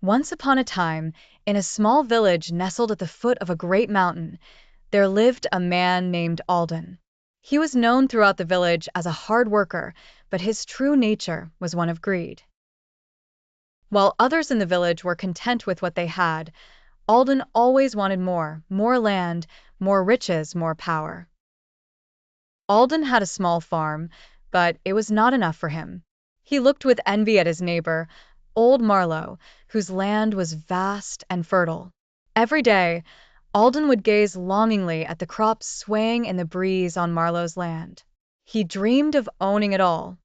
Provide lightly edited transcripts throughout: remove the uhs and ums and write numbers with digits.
Once upon a time, in a small village nestled at the foot of a great mountain, there lived a man named Alden. He was known throughout the village as a hard worker, but his true nature was one of greed. While others in the village were content with what they had, Alden always wanted more land, more riches, more power. Alden had a small farm, but it was not enough for him. He looked with envy at his neighbor, old Marlowe, whose land was vast and fertile. Every day, Alden would gaze longingly at the crops swaying in the breeze on Marlowe's land. He dreamed of owning it all.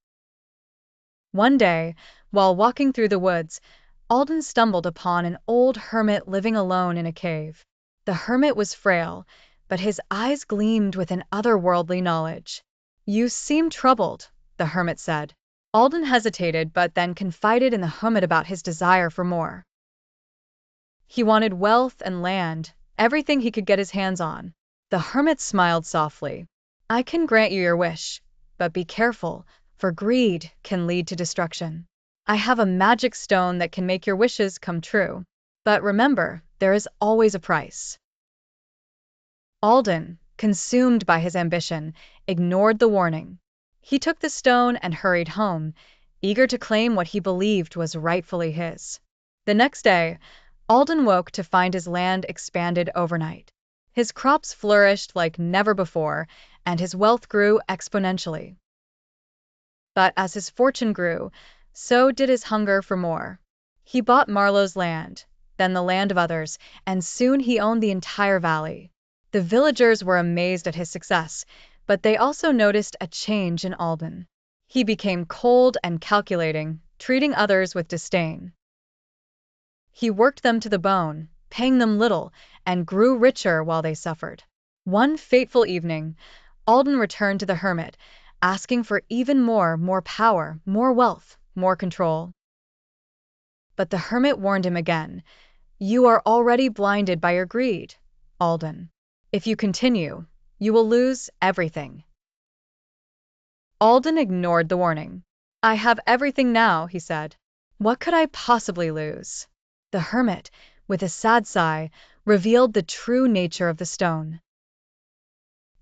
One day, while walking through the woods, Alden stumbled upon an old hermit living alone in a cave. The hermit was frail, but his eyes gleamed with an otherworldly knowledge. "You seem troubled," the hermit said. Alden hesitated, but then confided in the hermit about his desire for more. He wanted wealth and land, everything he could get his hands on. The hermit smiled softly. "I can grant you your wish, but be careful, for greed can lead to destruction. I have a magic stone that can make your wishes come true. But remember, there is always a price." Alden, consumed by his ambition, ignored the warning. He took the stone and hurried home, eager to claim what he believed was rightfully his. The next day, Alden woke to find his land expanded overnight. His crops flourished like never before, and his wealth grew exponentially. But as his fortune grew, so did his hunger for more. He bought Marlowe's land, then the land of others, and soon he owned the entire valley. The villagers were amazed at his success, but they also noticed a change in Alden. He became cold and calculating, treating others with disdain. He worked them to the bone, paying them little, and grew richer while they suffered. One fateful evening, Alden returned to the hermit, asking for even more power, more wealth, more control. But the hermit warned him again. "You are already blinded by your greed, Alden. If you continue, you will lose everything." Alden ignored the warning. "I have everything now," he said. "What could I possibly lose?" The hermit, with a sad sigh, revealed the true nature of the stone.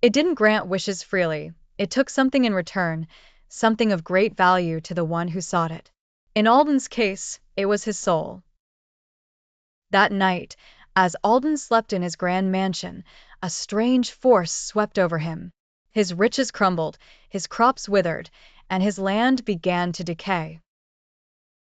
It didn't grant wishes freely. It took something in return, something of great value to the one who sought it. In Alden's case, it was his soul. That night, as Alden slept in his grand mansion, a strange force swept over him. His riches crumbled, his crops withered, and his land began to decay.